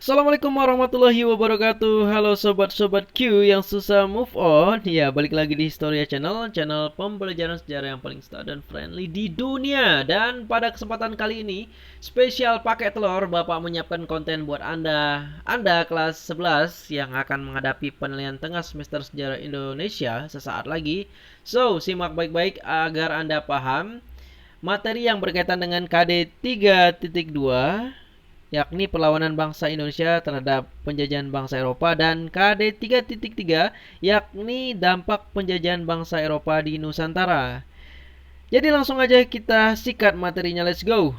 Assalamualaikum warahmatullahi wabarakatuh. Halo sobat-sobat Q yang susah move on. Ya, balik lagi di Historia Channel, channel pembelajaran sejarah yang paling star dan friendly di dunia. Dan pada kesempatan kali ini, spesial pakai telur, Bapak menyiapkan konten buat Anda kelas 11 yang akan menghadapi penilaian tengah semester sejarah Indonesia sesaat lagi. So, simak baik-baik agar Anda paham materi yang berkaitan dengan KD 3.2, yakni perlawanan bangsa Indonesia terhadap penjajahan bangsa Eropa, dan KD 3.3 yakni dampak penjajahan bangsa Eropa di Nusantara. Jadi langsung aja kita sikat materinya, let's go.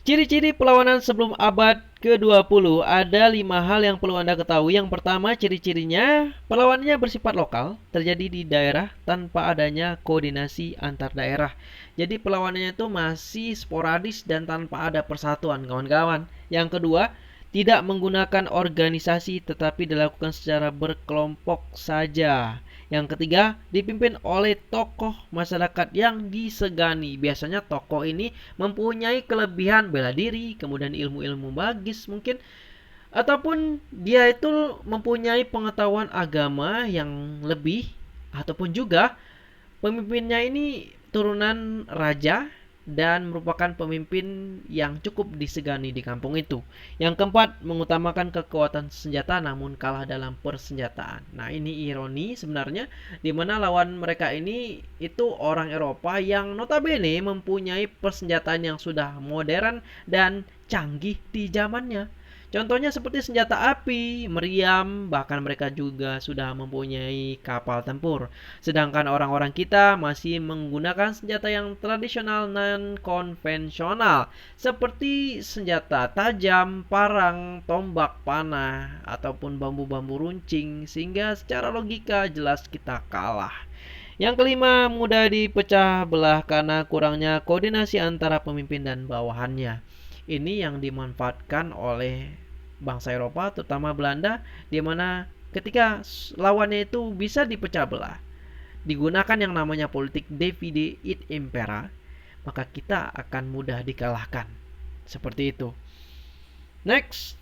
Ciri-ciri perlawanan sebelum abad ke-20. Ada 5 hal yang perlu Anda ketahui. Yang pertama, ciri-cirinya perlawanannya bersifat lokal, terjadi di daerah tanpa adanya koordinasi antar daerah. Jadi perlawanannya itu masih sporadis dan tanpa ada persatuan, kawan-kawan. Yang kedua, tidak menggunakan organisasi tetapi dilakukan secara berkelompok saja. Yang ketiga, dipimpin oleh tokoh masyarakat yang disegani. Biasanya tokoh ini mempunyai kelebihan bela diri, kemudian ilmu-ilmu magis mungkin, ataupun dia itu mempunyai pengetahuan agama yang lebih, ataupun juga pemimpinnya ini turunan raja dan merupakan pemimpin yang cukup disegani di kampung itu. Yang keempat, mengutamakan kekuatan senjata namun kalah dalam persenjataan. Nah, ini ironi sebenarnya, di mana lawan mereka ini itu orang Eropa yang notabene mempunyai persenjataan yang sudah modern dan canggih di zamannya. Contohnya seperti senjata api, meriam, bahkan mereka juga sudah mempunyai kapal tempur. Sedangkan orang-orang kita masih menggunakan senjata yang tradisional dan konvensional, seperti senjata tajam, parang, tombak panah, ataupun bambu-bambu runcing, sehingga secara logika jelas kita kalah. Yang kelima, mudah dipecah belah karena kurangnya koordinasi antara pemimpin dan bawahannya. Ini yang dimanfaatkan oleh bangsa Eropa, terutama Belanda, di mana ketika lawannya itu bisa dipecah belah, digunakan yang namanya politik divide et impera, maka kita akan mudah dikalahkan. Seperti itu. Next,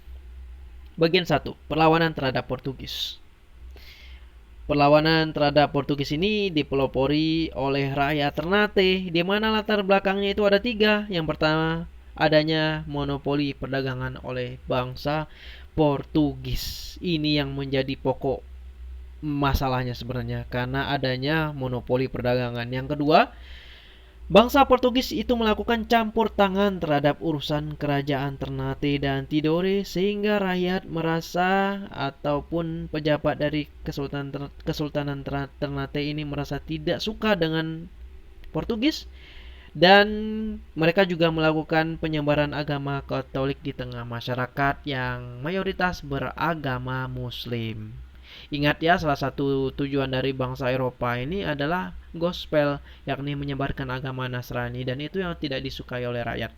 bagian 1, perlawanan terhadap Portugis. Perlawanan terhadap Portugis ini dipelopori oleh rakyat Ternate, di mana latar belakangnya itu ada 3. Yang pertama, adanya monopoli perdagangan oleh bangsa Portugis. Ini yang menjadi pokok masalahnya sebenarnya, karena adanya monopoli perdagangan. Yang kedua, bangsa Portugis itu melakukan campur tangan terhadap urusan kerajaan Ternate dan Tidore, sehingga rakyat merasa ataupun pejabat dari Kesultanan Ternate ini merasa tidak suka dengan Portugis, dan mereka juga melakukan penyebaran agama Katolik di tengah masyarakat yang mayoritas beragama Muslim. Ingat ya, salah satu tujuan dari bangsa Eropa ini adalah gospel, yakni menyebarkan agama Nasrani, dan itu yang tidak disukai oleh rakyat.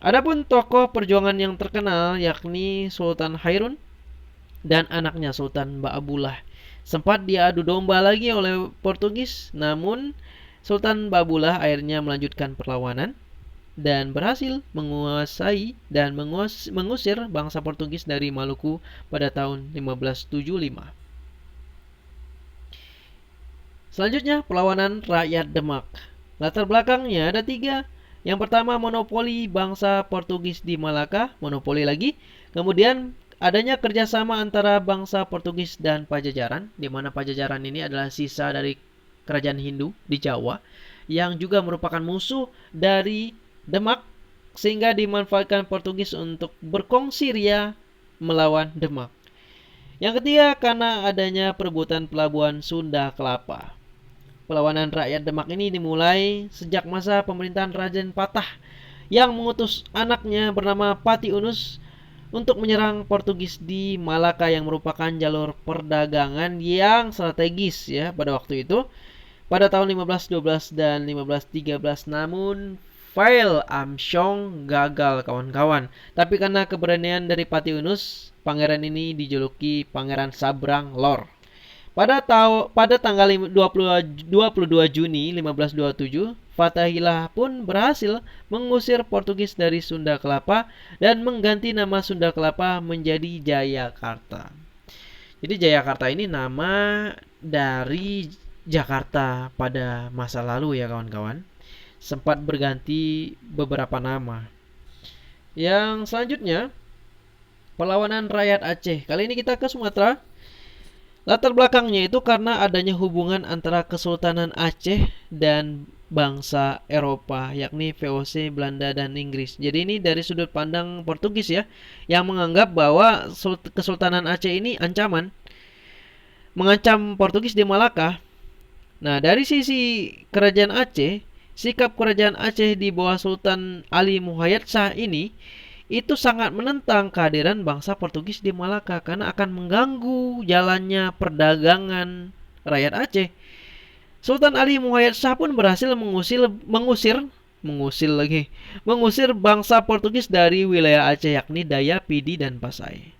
Adapun tokoh perjuangan yang terkenal yakni Sultan Hairun dan anaknya Sultan Baabullah sempat diadu domba lagi oleh Portugis, namun Sultan Baabullah akhirnya melanjutkan perlawanan dan berhasil menguasai dan mengusir bangsa Portugis dari Maluku pada tahun 1575. Selanjutnya, perlawanan rakyat Demak. Latar belakangnya ada 3. Yang pertama, monopoli bangsa Portugis di Malaka, monopoli lagi. Kemudian adanya kerjasama antara bangsa Portugis dan Pajajaran, di mana Pajajaran ini adalah sisa dari kerajaan Hindu di Jawa, yang juga merupakan musuh dari Demak, sehingga dimanfaatkan Portugis untuk berkongsi ria melawan Demak. Yang ketiga, karena adanya perebutan pelabuhan Sunda Kelapa. Perlawanan rakyat Demak ini dimulai sejak masa pemerintahan Raden Patah yang mengutus anaknya bernama Pati Unus untuk menyerang Portugis di Malaka, yang merupakan jalur perdagangan yang strategis ya pada waktu itu. Pada tahun 1512 dan 1513, namun Fail Amsyong gagal, kawan-kawan. Tapi karena keberanian dari Pati Unus, pangeran ini dijuluki Pangeran Sabrang Lor. Pada tanggal 22 Juni 1527, Fathahillah pun berhasil mengusir Portugis dari Sunda Kelapa dan mengganti nama Sunda Kelapa menjadi Jayakarta. Jadi Jayakarta ini nama dari Jakarta pada masa lalu ya kawan-kawan. Sempat berganti beberapa nama. Yang selanjutnya, perlawanan rakyat Aceh. Kali ini kita ke Sumatera. Latar belakangnya itu karena adanya hubungan antara Kesultanan Aceh dan bangsa Eropa, yakni VOC, Belanda, dan Inggris. Jadi ini dari sudut pandang Portugis ya, yang menganggap bahwa Kesultanan Aceh ini mengancam Portugis di Malaka. Nah, dari sisi kerajaan Aceh, sikap kerajaan Aceh di bawah Sultan Ali Muhayyad Shah ini itu sangat menentang kehadiran bangsa Portugis di Malaka karena akan mengganggu jalannya perdagangan rakyat Aceh. Sultan Ali Muhayyad Shah pun berhasil mengusir bangsa Portugis dari wilayah Aceh, yakni Daya, Pidi, dan Pasai.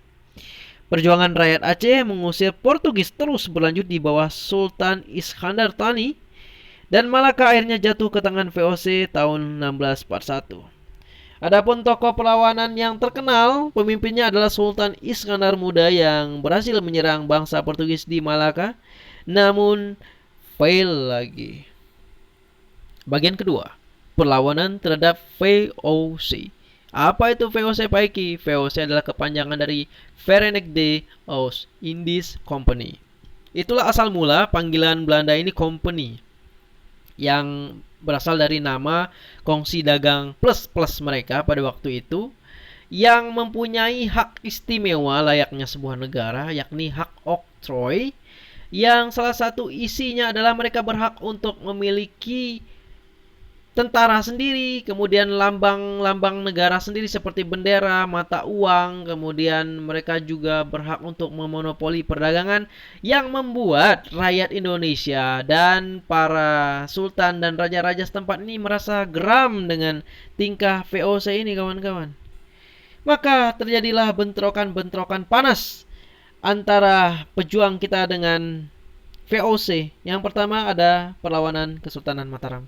Perjuangan rakyat Aceh mengusir Portugis terus berlanjut di bawah Sultan Iskandar Thani, dan Malaka akhirnya jatuh ke tangan VOC tahun 1641. Adapun tokoh perlawanan yang terkenal, pemimpinnya adalah Sultan Iskandar Muda yang berhasil menyerang bangsa Portugis di Malaka, namun fail lagi. Bagian kedua, perlawanan terhadap VOC. Apa itu VOC, Pak Eki? VOC adalah kepanjangan dari Verenigde Oost-Indisch Company. Itulah asal mula panggilan Belanda ini company, yang berasal dari nama kongsi dagang plus mereka pada waktu itu, yang mempunyai hak istimewa layaknya sebuah negara, yakni hak oktroy, yang salah satu isinya adalah mereka berhak untuk memiliki tentara sendiri, kemudian lambang-lambang negara sendiri seperti bendera, mata uang, kemudian mereka juga berhak untuk memonopoli perdagangan, yang membuat rakyat Indonesia dan para sultan dan raja-raja setempat ini merasa geram dengan tingkah VOC ini, kawan-kawan. Maka terjadilah bentrokan-bentrokan panas antara pejuang kita dengan VOC. Yang pertama ada perlawanan Kesultanan Mataram.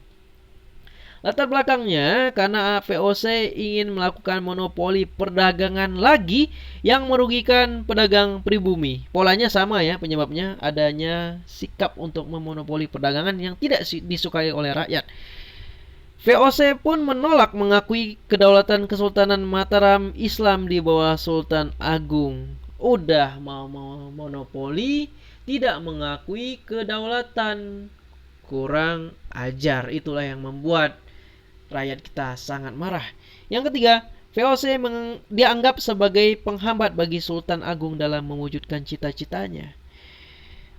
Latar belakangnya karena VOC ingin melakukan monopoli perdagangan lagi yang merugikan pedagang pribumi. Polanya sama ya, penyebabnya adanya sikap untuk memonopoli perdagangan yang tidak disukai oleh rakyat. VOC pun menolak mengakui kedaulatan Kesultanan Mataram Islam di bawah Sultan Agung. Udah mau monopoli, tidak mengakui kedaulatan. Kurang ajar, itulah yang membuat rakyat kita sangat marah. Yang ketiga, VOC dianggap sebagai penghambat bagi Sultan Agung dalam mewujudkan cita-citanya.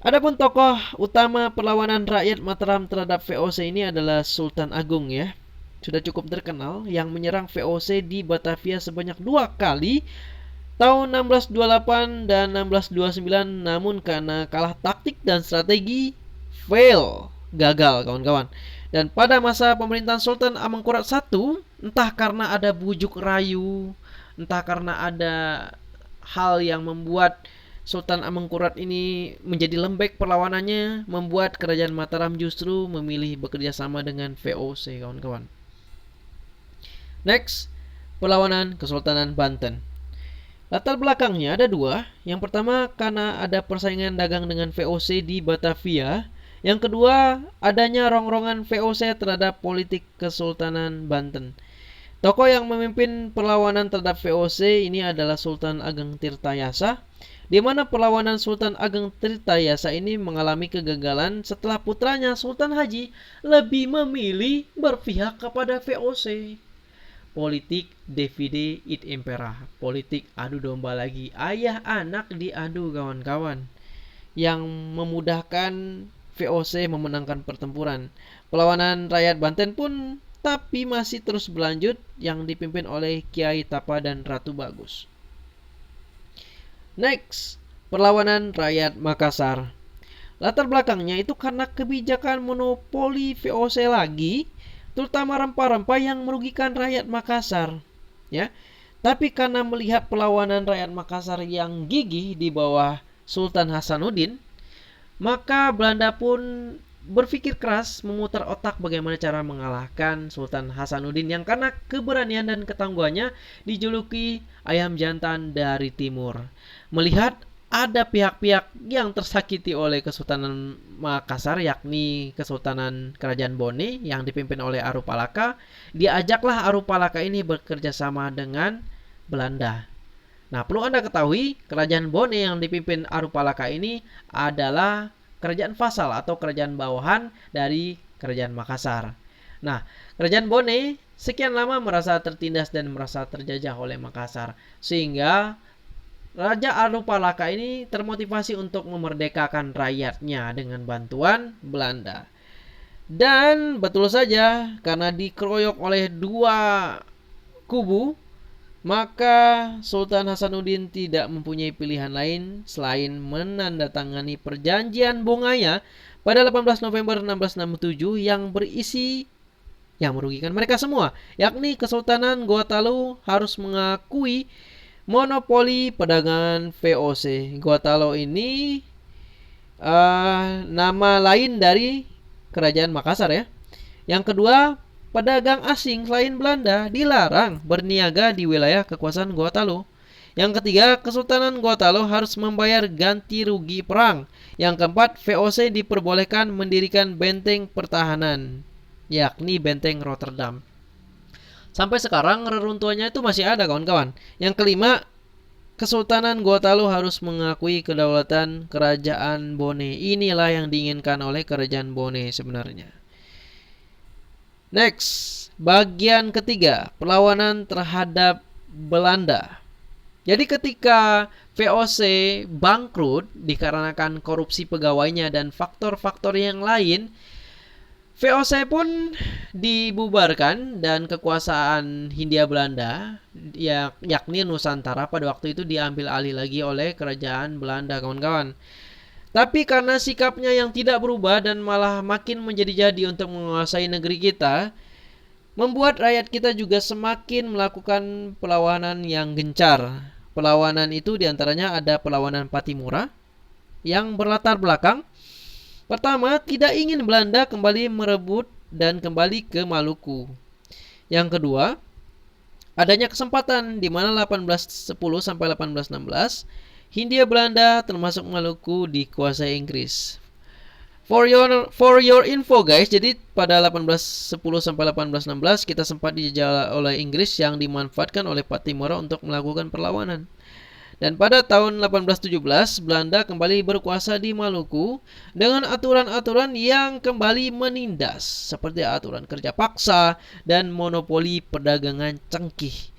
Adapun tokoh utama perlawanan rakyat Mataram terhadap VOC ini adalah Sultan Agung ya. Sudah cukup terkenal, yang menyerang VOC di Batavia sebanyak 2 kali, tahun 1628 dan 1629, namun karena kalah taktik dan strategi, gagal kawan-kawan. Dan pada masa pemerintahan Sultan Amangkurat I, entah karena ada bujuk rayu, entah karena ada hal yang membuat Sultan Amangkurat ini menjadi lembek perlawanannya, membuat kerajaan Mataram justru memilih bekerja sama dengan VOC, kawan-kawan. Next, perlawanan Kesultanan Banten. Latar belakangnya ada 2. Yang pertama karena ada persaingan dagang dengan VOC di Batavia. Yang kedua, adanya rongrongan VOC terhadap politik Kesultanan Banten. Tokoh yang memimpin perlawanan terhadap VOC ini adalah Sultan Ageng Tirtayasa, di mana perlawanan Sultan Ageng Tirtayasa ini mengalami kegagalan setelah putranya Sultan Haji lebih memilih berpihak kepada VOC. Politik divide et impera, politik adu domba lagi, ayah anak diadu, kawan-kawan, yang memudahkan VOC memenangkan pertempuran. Perlawanan rakyat Banten pun tapi masih terus berlanjut, yang dipimpin oleh Kiai Tapa dan Ratu Bagus. Next, perlawanan rakyat Makassar. Latar belakangnya itu karena kebijakan monopoli VOC lagi, terutama rempah-rempah yang merugikan rakyat Makassar, ya. Tapi karena melihat perlawanan rakyat Makassar yang gigih di bawah Sultan Hasanuddin, Maka Belanda pun berpikir keras memutar otak bagaimana cara mengalahkan Sultan Hasanuddin yang karena keberanian dan ketangguhannya dijuluki ayam jantan dari timur. Melihat ada pihak-pihak yang tersakiti oleh Kesultanan Makassar, yakni Kesultanan Kerajaan Bone yang dipimpin oleh Arupalaka, diajaklah Arupalaka ini bekerja sama dengan Belanda. Nah, perlu Anda ketahui, Kerajaan Bone yang dipimpin Arupalaka ini adalah kerajaan vasal atau kerajaan bawahan dari Kerajaan Makassar. Nah, Kerajaan Bone sekian lama merasa tertindas dan merasa terjajah oleh Makassar, sehingga Raja Arupalaka ini termotivasi untuk memerdekakan rakyatnya dengan bantuan Belanda. Dan betul saja, karena dikeroyok oleh dua kubu, maka Sultan Hasanuddin tidak mempunyai pilihan lain selain menandatangani perjanjian Bongaya pada 18 November 1667 yang berisi yang merugikan mereka semua, yakni Kesultanan Goa Talu harus mengakui monopoli perdagangan VOC. Goa Talu ini nama lain dari Kerajaan Makassar ya. Yang kedua, pedagang asing selain Belanda dilarang berniaga di wilayah kekuasaan Goa Talu. Yang ketiga, Kesultanan Goa Talu harus membayar ganti rugi perang. Yang keempat, VOC diperbolehkan mendirikan benteng pertahanan, yakni benteng Rotterdam. Sampai sekarang reruntuhannya itu masih ada, kawan-kawan. Yang kelima, Kesultanan Goa Talu harus mengakui kedaulatan Kerajaan Bone. Inilah yang diinginkan oleh Kerajaan Bone sebenarnya. Next, bagian ketiga, perlawanan terhadap Belanda. Jadi ketika VOC bangkrut dikarenakan korupsi pegawainya dan faktor-faktor yang lain, VOC pun dibubarkan dan kekuasaan Hindia Belanda, yakni Nusantara, pada waktu itu diambil alih lagi oleh Kerajaan Belanda, kawan-kawan. Tapi karena sikapnya yang tidak berubah dan malah makin menjadi-jadi untuk menguasai negeri kita, membuat rakyat kita juga semakin melakukan perlawanan yang gencar. Perlawanan itu diantaranya ada perlawanan Patimura yang berlatar belakang. Pertama, tidak ingin Belanda kembali merebut dan kembali ke Maluku. Yang kedua, adanya kesempatan di mana 1810 sampai 1816 Hindia Belanda termasuk Maluku dikuasai Inggris. For your info guys, jadi pada 1810 sampai 1816 kita sempat dijajah oleh Inggris yang dimanfaatkan oleh Patimura untuk melakukan perlawanan. Dan pada tahun 1817 Belanda kembali berkuasa di Maluku dengan aturan-aturan yang kembali menindas seperti aturan kerja paksa dan monopoli perdagangan cengkih.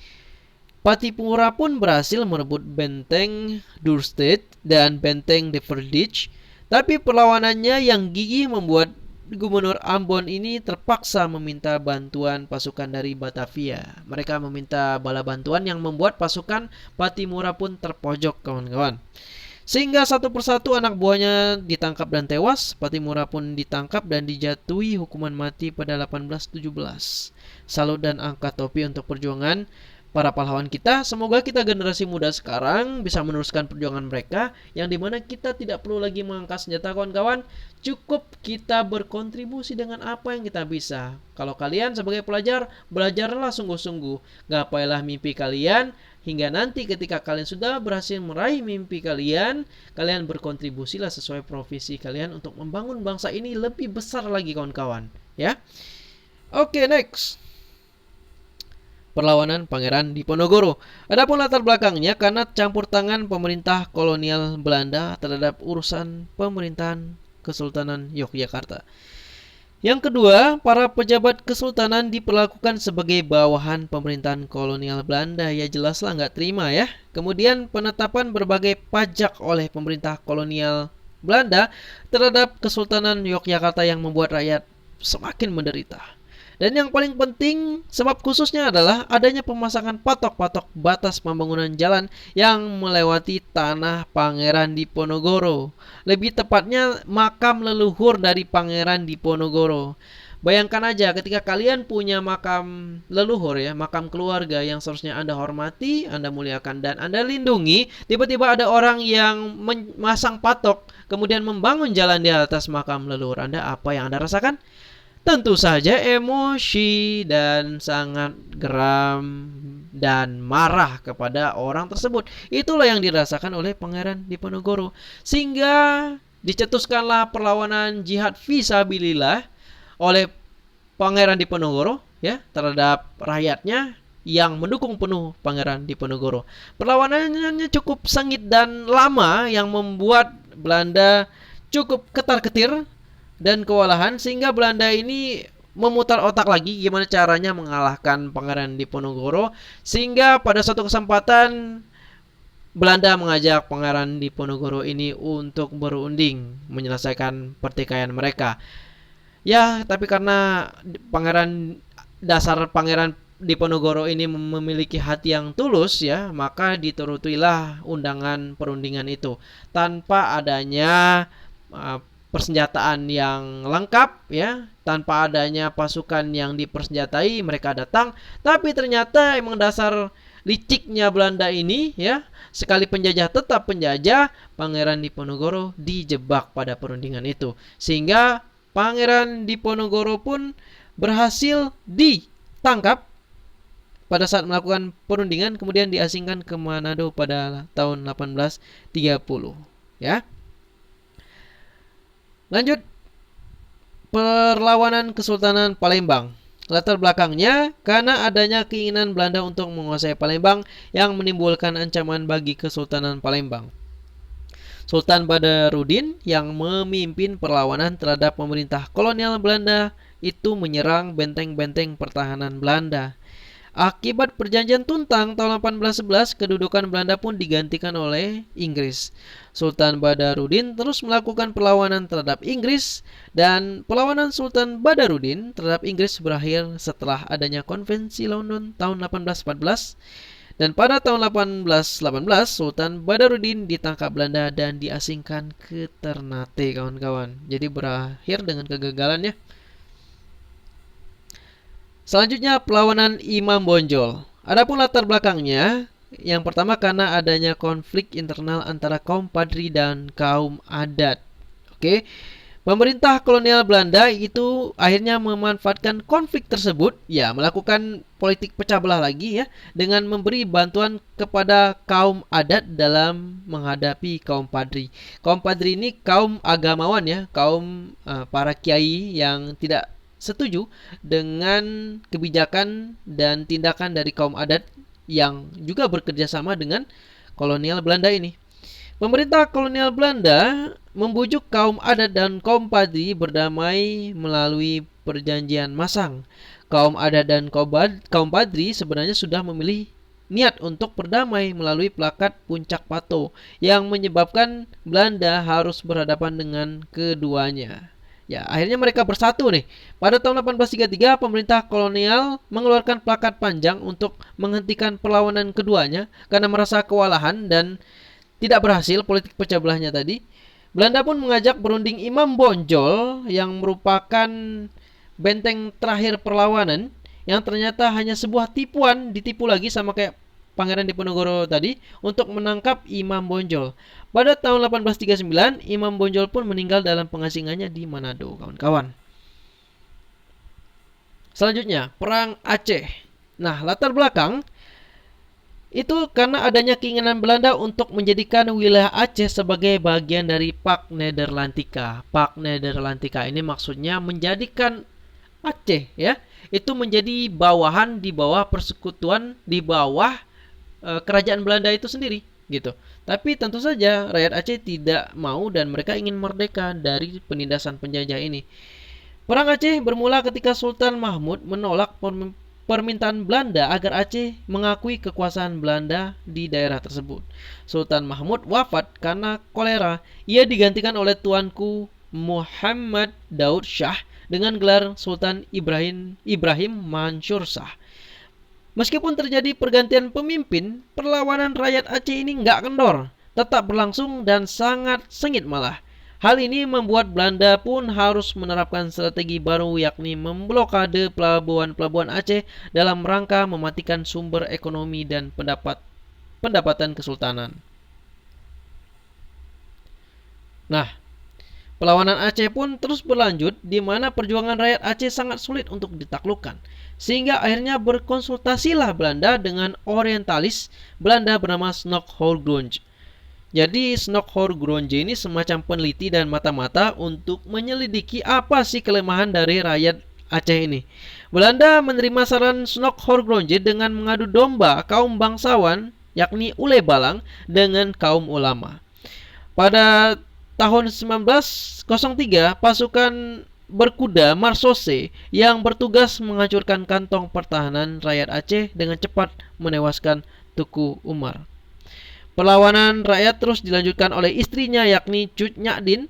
Patimura pun berhasil merebut benteng Duurstede dan benteng De Verdijk, tapi perlawanannya yang gigih membuat Gubernur Ambon ini terpaksa meminta bantuan pasukan dari Batavia. Mereka meminta bala bantuan yang membuat pasukan Patimura pun terpojok, kawan-kawan. Sehingga satu persatu anak buahnya ditangkap dan tewas. Patimura pun ditangkap dan dijatuhi hukuman mati pada 1817. Salut dan angkat topi untuk perjuangan para pahlawan kita. Semoga kita generasi muda sekarang bisa meneruskan perjuangan mereka, yang dimana kita tidak perlu lagi mengangkat senjata, kawan-kawan. Cukup kita berkontribusi dengan apa yang kita bisa. Kalau kalian sebagai pelajar, belajarlah sungguh-sungguh. Gapailah mimpi kalian, hingga nanti ketika kalian sudah berhasil meraih mimpi kalian, kalian berkontribusilah sesuai profesi kalian untuk membangun bangsa ini lebih besar lagi, kawan-kawan. Ya, oke, next. Perlawanan Pangeran Diponegoro. Adapun latar belakangnya karena campur tangan pemerintah kolonial Belanda terhadap urusan pemerintahan Kesultanan Yogyakarta. Yang kedua, para pejabat kesultanan diperlakukan sebagai bawahan pemerintahan kolonial Belanda. Ya jelaslah nggak terima ya. Kemudian penetapan berbagai pajak oleh pemerintah kolonial Belanda terhadap Kesultanan Yogyakarta yang membuat rakyat semakin menderita. Dan yang paling penting, sebab khususnya adalah adanya pemasangan patok-patok batas pembangunan jalan yang melewati tanah Pangeran Diponegoro. Lebih tepatnya makam leluhur dari Pangeran Diponegoro. Bayangkan aja ketika kalian punya makam leluhur ya, makam keluarga yang seharusnya Anda hormati, Anda muliakan, dan Anda lindungi, tiba-tiba ada orang yang memasang patok, kemudian membangun jalan di atas makam leluhur Anda, apa yang Anda rasakan? Tentu saja emosi dan sangat geram dan marah kepada orang tersebut. Itulah yang dirasakan oleh Pangeran Diponegoro. Sehingga dicetuskanlah perlawanan jihad fisabilillah oleh Pangeran Diponegoro ya terhadap rakyatnya yang mendukung penuh Pangeran Diponegoro. Perlawanannya cukup sengit dan lama yang membuat Belanda cukup ketar-ketir dan kewalahan, sehingga Belanda ini memutar otak lagi gimana caranya mengalahkan Pangeran Diponegoro, sehingga pada suatu kesempatan Belanda mengajak Pangeran Diponegoro ini untuk berunding menyelesaikan pertikaian mereka. Ya, tapi karena Pangeran Diponegoro ini memiliki hati yang tulus ya, maka diturutilah undangan perundingan itu tanpa adanya persenjataan yang lengkap ya, tanpa adanya pasukan yang dipersenjatai. Mereka datang, tapi ternyata emang dasar liciknya Belanda ini ya, sekali penjajah tetap penjajah. Pangeran Diponegoro dijebak pada perundingan itu, sehingga Pangeran Diponegoro pun berhasil ditangkap pada saat melakukan perundingan, kemudian diasingkan ke Manado pada tahun 1830 ya. Lanjut, perlawanan Kesultanan Palembang. Latar belakangnya karena adanya keinginan Belanda untuk menguasai Palembang yang menimbulkan ancaman bagi Kesultanan Palembang. Sultan Badarudin yang memimpin perlawanan terhadap pemerintah kolonial Belanda itu menyerang benteng-benteng pertahanan Belanda. Akibat perjanjian Tuntang tahun 1811, kedudukan Belanda pun digantikan oleh Inggris. Sultan Badarudin terus melakukan perlawanan terhadap Inggris, dan perlawanan Sultan Badarudin terhadap Inggris berakhir setelah adanya Konvensi London tahun 1814. Dan pada tahun 1818, Sultan Badarudin ditangkap Belanda dan diasingkan ke Ternate, kawan-kawan. Jadi berakhir dengan kegagalannya. Selanjutnya, perlawanan Imam Bonjol. Adapun latar belakangnya, yang pertama karena adanya konflik internal antara kaum Padri dan kaum adat. Oke. Pemerintah kolonial Belanda itu akhirnya memanfaatkan konflik tersebut, ya, melakukan politik pecah belah lagi ya, dengan memberi bantuan kepada kaum adat dalam menghadapi kaum Padri. Kaum Padri ini kaum agamawan ya, kaum para kiai yang tidak setuju dengan kebijakan dan tindakan dari kaum adat yang juga bekerja sama dengan kolonial Belanda ini. Pemerintah kolonial Belanda membujuk kaum adat dan kaum Padri berdamai melalui perjanjian Masang. Kaum adat dan kaum Padri sebenarnya sudah memilih niat untuk berdamai melalui plakat Puncak Pato yang menyebabkan Belanda harus berhadapan dengan keduanya. Ya, akhirnya mereka bersatu nih. Pada tahun 1833, pemerintah kolonial mengeluarkan plakat panjang untuk menghentikan perlawanan keduanya karena merasa kewalahan dan tidak berhasil politik pecah belahnya tadi. Belanda pun mengajak berunding Imam Bonjol yang merupakan benteng terakhir perlawanan, yang ternyata hanya sebuah tipuan, ditipu lagi sama kayak Pangeran Diponegoro tadi untuk menangkap Imam Bonjol. Pada tahun 1839, Imam Bonjol pun meninggal dalam pengasingannya di Manado, kawan-kawan. Selanjutnya, Perang Aceh. Nah, latar belakang itu karena adanya keinginan Belanda untuk menjadikan wilayah Aceh sebagai bagian dari Pak Nederlantika. Pak Nederlantika ini maksudnya menjadikan Aceh ya, itu menjadi bawahan di bawah persekutuan, di bawah kerajaan Belanda itu sendiri gitu. Tapi tentu saja rakyat Aceh tidak mau dan mereka ingin merdeka dari penindasan penjajah ini. Perang Aceh bermula ketika Sultan Mahmud menolak permintaan Belanda agar Aceh mengakui kekuasaan Belanda di daerah tersebut. Sultan Mahmud wafat karena kolera. Ia digantikan oleh tuanku Muhammad Daud Shah dengan gelar Sultan Ibrahim Mansur Shah. Meskipun terjadi pergantian pemimpin, perlawanan rakyat Aceh ini nggak kendor, tetap berlangsung dan sangat sengit malah. Hal ini membuat Belanda pun harus menerapkan strategi baru, yakni memblokade pelabuhan-pelabuhan Aceh dalam rangka mematikan sumber ekonomi dan pendapatan kesultanan. Nah, perlawanan Aceh pun terus berlanjut, di mana perjuangan rakyat Aceh sangat sulit untuk ditaklukkan. Sehingga akhirnya berkonsultasilah Belanda dengan orientalis Belanda bernama Snokhorgrunge. Jadi Snokhorgrunge ini semacam peneliti dan mata-mata untuk menyelidiki apa sih kelemahan dari rakyat Aceh ini. Belanda menerima saran Snokhorgrunge dengan mengadu domba kaum bangsawan, yakni Ule Balang, dengan kaum ulama. Pada tahun 1903, pasukan berkuda Marsose yang bertugas menghancurkan kantong pertahanan rakyat Aceh dengan cepat menewaskan Tuku Umar. Perlawanan rakyat terus dilanjutkan oleh istrinya, yakni Cut Nyak-din.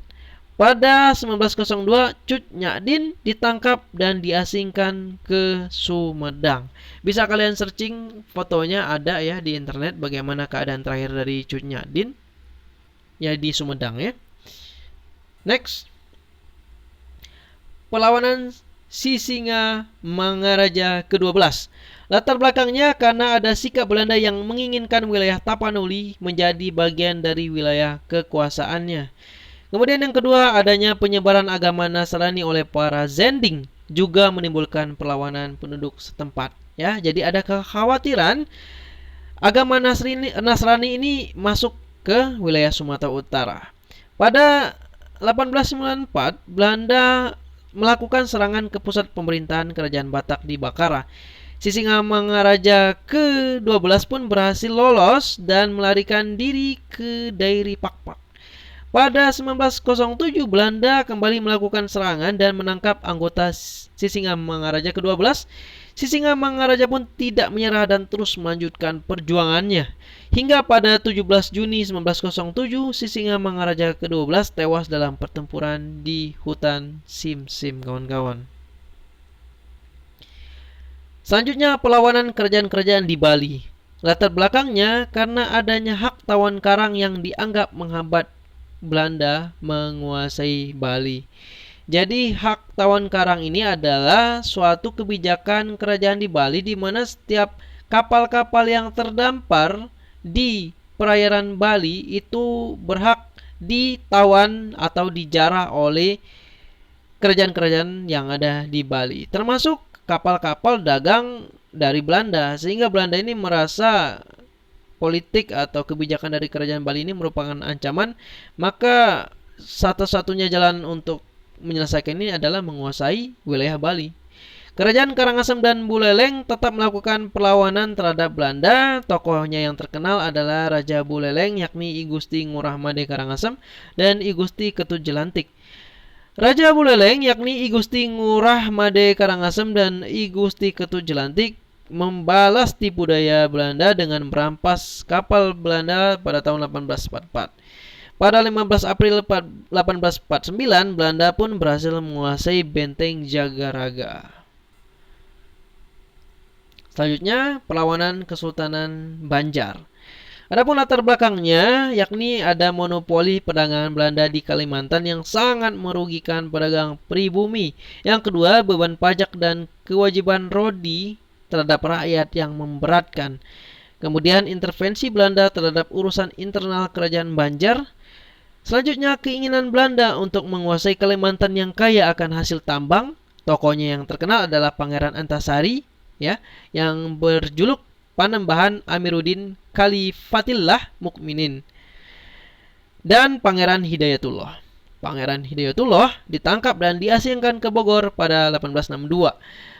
Pada 1902, Cut Nyak-din ditangkap dan diasingkan ke Sumedang. Bisa kalian searching, fotonya ada ya di internet bagaimana keadaan terakhir dari Cut Nyak-din ya di Sumedang ya. Next, perlawanan Sisingamangaraja ke-12. Latar belakangnya karena ada sikap Belanda yang menginginkan wilayah Tapanuli menjadi bagian dari wilayah kekuasaannya. Kemudian yang kedua, adanya penyebaran agama Nasrani oleh para Zending juga menimbulkan perlawanan penduduk setempat. Ya, jadi ada kekhawatiran agama Nasrani ini masuk ke wilayah Sumatera Utara. Pada 1894, Belanda melakukan serangan ke pusat pemerintahan Kerajaan Batak di Bakara. Sisingamangaraja ke-12 pun berhasil lolos dan melarikan diri ke Dairi Pakpak. Pada 1907, Belanda kembali melakukan serangan dan menangkap anggota Sisingamangaraja ke-12. Sisingamangaraja pun tidak menyerah dan terus melanjutkan perjuangannya. Hingga pada 17 Juni 1907, Sisingamangaraja ke-12 tewas dalam pertempuran di hutan Sim-Sim, kawan-kawan. Selanjutnya, perlawanan kerajaan-kerajaan di Bali. Latar belakangnya karena adanya hak tawan karang yang dianggap menghambat Belanda menguasai Bali. Jadi hak tawan karang ini adalah suatu kebijakan kerajaan di Bali di mana setiap kapal-kapal yang terdampar di perairan Bali itu berhak ditawan atau dijarah oleh kerajaan-kerajaan yang ada di Bali, termasuk kapal-kapal dagang dari Belanda, sehingga Belanda ini merasa politik atau kebijakan dari kerajaan Bali ini merupakan ancaman, maka satu-satunya jalan untuk menyelesaikan ini adalah menguasai wilayah Bali. Kerajaan Karangasem dan Buleleng tetap melakukan perlawanan terhadap Belanda. Tokohnya yang terkenal adalah Raja Buleleng, yakni I Gusti Ngurah Made Karangasem dan I Gusti Ketut Jelantik. Raja Buleleng yakni I Gusti Ngurah Made Karangasem dan I Gusti Ketut Jelantik membalas tipu daya Belanda dengan merampas kapal Belanda pada tahun 1844. Pada 15 April 1849, Belanda pun berhasil menguasai benteng Jagaraga. Selanjutnya, perlawanan Kesultanan Banjar. Adapun latar belakangnya, yakni ada monopoli perdagangan Belanda di Kalimantan yang sangat merugikan pedagang pribumi. Yang kedua, beban pajak dan kewajiban rodi terhadap rakyat yang memberatkan. Kemudian intervensi Belanda terhadap urusan internal kerajaan Banjar. Selanjutnya, keinginan Belanda untuk menguasai Kalimantan yang kaya akan hasil tambang. Tokohnya yang terkenal adalah Pangeran Antasari, ya, yang berjuluk Panembahan Amiruddin Khalifatillah Mukminin, dan Pangeran Hidayatullah. Pangeran Hidayatullah ditangkap dan diasingkan ke Bogor pada 1862.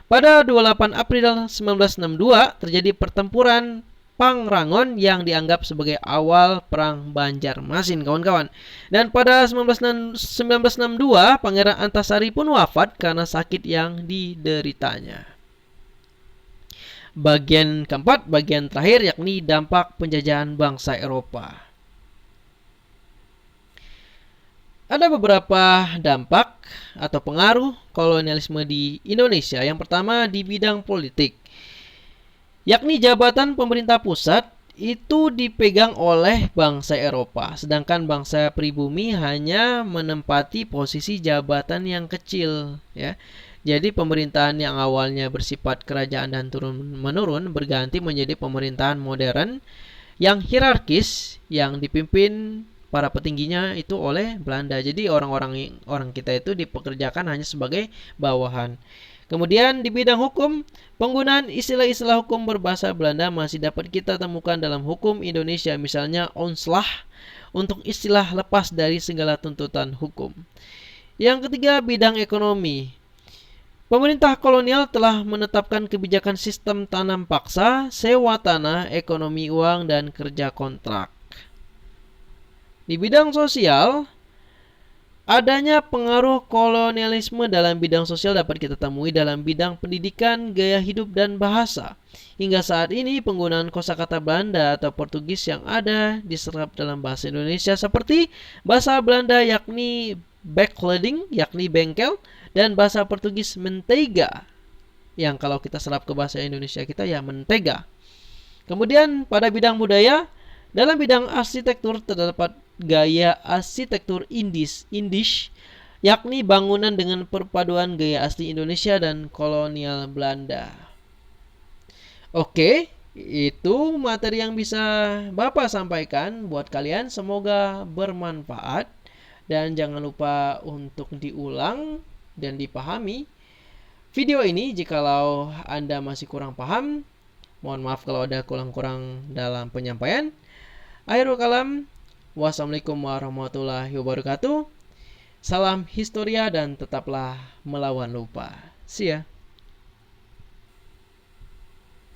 Pada 28 April 1962 terjadi pertempuran Pangrangon yang dianggap sebagai awal perang Banjarmasin, kawan-kawan. Dan pada 1962 Pangeran Antasari pun wafat karena sakit yang dideritanya. Bagian keempat, bagian terakhir, yakni dampak penjajahan bangsa Eropa. Ada beberapa dampak atau pengaruh kolonialisme di Indonesia. Yang pertama di bidang politik, yakni jabatan pemerintah pusat itu dipegang oleh bangsa Eropa, sedangkan bangsa pribumi hanya menempati posisi jabatan yang kecil, ya. Jadi pemerintahan yang awalnya bersifat kerajaan dan turun-menurun berganti menjadi pemerintahan modern yang hierarkis, yang dipimpin para petingginya itu oleh Belanda. Jadi orang kita itu dipekerjakan hanya sebagai bawahan. Kemudian di bidang hukum, penggunaan istilah-istilah hukum berbahasa Belanda masih dapat kita temukan dalam hukum Indonesia, misalnya onslah untuk istilah lepas dari segala tuntutan hukum. Yang ketiga, bidang ekonomi. Pemerintah kolonial telah menetapkan kebijakan sistem tanam paksa, sewa tanah, ekonomi uang, dan kerja kontrak. Di bidang sosial, adanya pengaruh kolonialisme dalam bidang sosial dapat kita temui dalam bidang pendidikan, gaya hidup, dan bahasa. Hingga saat ini penggunaan kosakata Belanda atau Portugis yang ada diserap dalam bahasa Indonesia seperti bahasa Belanda yakni backleading, yakni bengkel, dan bahasa Portugis mentega, yang kalau kita serap ke bahasa Indonesia kita ya mentega. Kemudian pada bidang budaya, dalam bidang arsitektur terdapat gaya arsitektur Indisch, yakni bangunan dengan perpaduan gaya asli Indonesia dan kolonial Belanda. Oke, itu materi yang bisa Bapak sampaikan buat kalian. Semoga bermanfaat dan jangan lupa untuk diulang dan dipahami video ini. Jikalau Anda masih kurang paham, mohon maaf kalau ada kurang-kurang dalam penyampaian. Akhirul kalam, wassalamualaikum warahmatullahi wabarakatuh. Salam historia dan tetaplah melawan lupa. See ya.